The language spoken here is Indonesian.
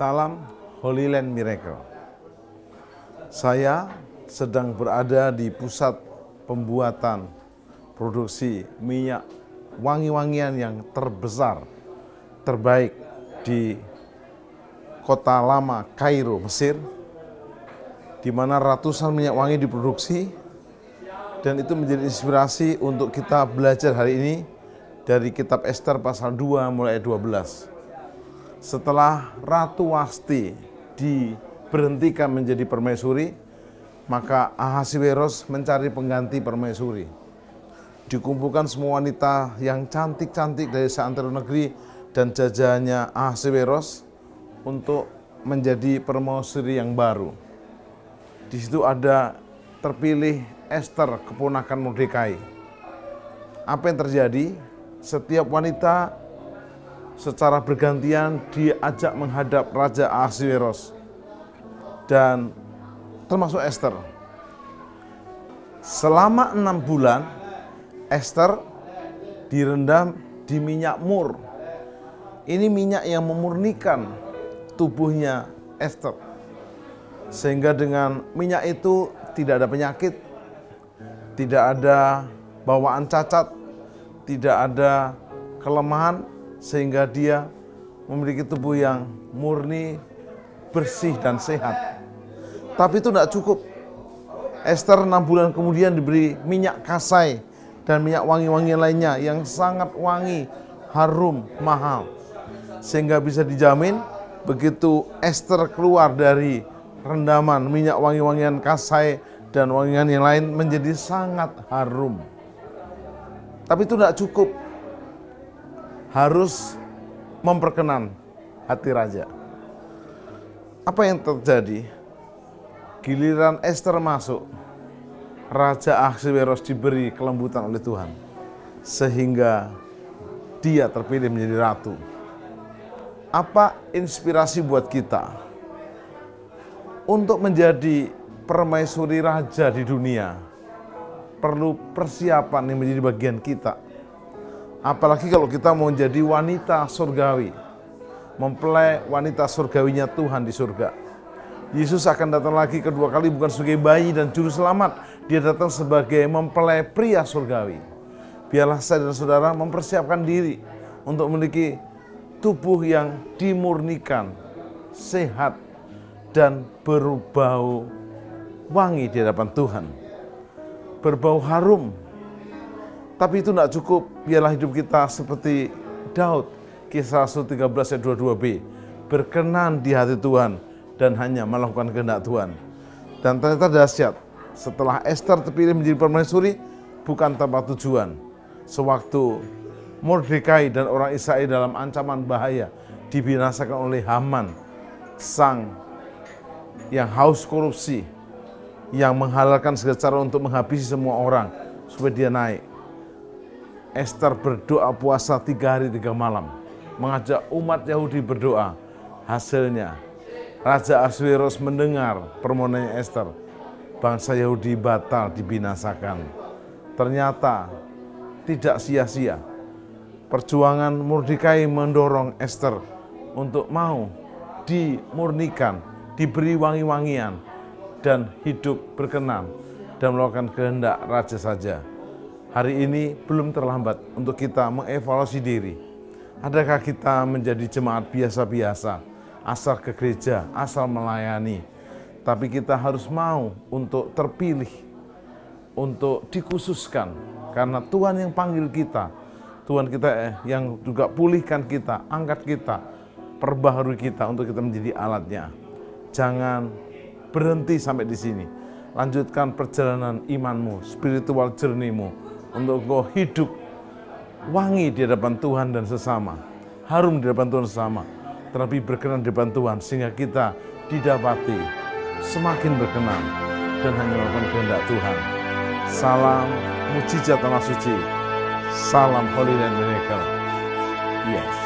Salam Holy Land Miracle. Saya sedang berada di pusat pembuatan produksi minyak wangi-wangian yang terbesar, terbaik di kota lama Kairo, Mesir, di mana ratusan minyak wangi diproduksi, dan itu menjadi inspirasi untuk kita belajar hari ini dari kitab Ester pasal 2 mulai 12. Setelah Ratu Wasti diberhentikan menjadi permaisuri, maka Ahasiweros mencari pengganti permaisuri. Dikumpulkan semua wanita yang cantik-cantik dari seantero negeri dan jajahannya Ahasiweros untuk menjadi permaisuri yang baru. Di situ ada terpilih Ester, keponakan Mordekai. Apa yang terjadi? Setiap wanita secara bergantian diajak menghadap Raja Ahasiweros, dan termasuk Ester. Selama 6 bulan Ester direndam di minyak mur. Ini minyak yang memurnikan tubuhnya Ester, sehingga dengan minyak itu tidak ada penyakit, tidak ada bawaan cacat, tidak ada kelemahan, sehingga dia memiliki tubuh yang murni, bersih, dan sehat. Tapi itu tidak cukup. Ester 6 bulan kemudian diberi minyak kasai dan minyak wangi-wangian lainnya yang sangat wangi, harum, mahal. Sehingga bisa dijamin begitu Ester keluar dari rendaman minyak wangi-wangian kasai dan wangian yang lain menjadi sangat harum. Tapi itu tidak cukup. Harus memperkenan hati raja. Apa yang terjadi? Giliran Ester masuk, Raja Ahasiweros diberi kelembutan oleh Tuhan, sehingga dia terpilih menjadi ratu. Apa inspirasi buat kita untuk menjadi permaisuri raja di dunia? Perlu persiapan yang menjadi bagian kita. Apalagi kalau kita mau menjadi wanita surgawi, mempelai wanita surgawinya Tuhan di surga. Yesus akan datang lagi kedua kali bukan sebagai bayi dan juru selamat. Dia datang sebagai mempelai pria surgawi. Biarlah saya dan saudara mempersiapkan diri untuk memiliki tubuh yang dimurnikan, sehat, dan berbau wangi di hadapan Tuhan. Berbau harum. Tapi itu tidak cukup. Biarlah hidup kita seperti Daud, Kisah Rasul 13 ayat 22b, berkenan di hati Tuhan dan hanya melakukan kehendak Tuhan. Dan ternyata dahsyat, setelah Ester terpilih menjadi permaisuri, bukan tanpa tujuan. Sewaktu Mordekai dan orang Israel dalam ancaman bahaya dibinasakan oleh Haman, sang yang haus korupsi, yang menghalalkan segala cara untuk menghabisi semua orang supaya dia naik. Ester berdoa puasa 3 hari 3 malam, mengajak umat Yahudi berdoa. Hasilnya, Raja Ahasiweros mendengar permohonannya Ester. Bangsa Yahudi batal dibinasakan. Ternyata tidak sia-sia. Perjuangan Mordekai mendorong Ester untuk mau dimurnikan, diberi wangi-wangian, dan hidup berkenan dan melakukan kehendak raja saja. Hari ini belum terlambat untuk kita mengevaluasi diri. Adakah kita menjadi jemaat biasa-biasa, asal ke gereja, asal melayani, tapi kita harus mau untuk terpilih, untuk dikhususkan, karena Tuhan yang panggil kita, Tuhan kita yang juga pulihkan kita, angkat kita, perbaharui kita untuk kita menjadi alatnya. Jangan berhenti sampai di sini. Lanjutkan perjalanan imanmu, spiritual journey-mu, untuk engkau hidup wangi di hadapan Tuhan dan sesama, harum di hadapan Tuhan sesama, tetapi berkenan di hadapan Tuhan, sehingga kita didapati semakin berkenan dan hanya melakukan kehendak Tuhan. Salam mujizat tanah suci, salam Holy Land Miracle. Yes.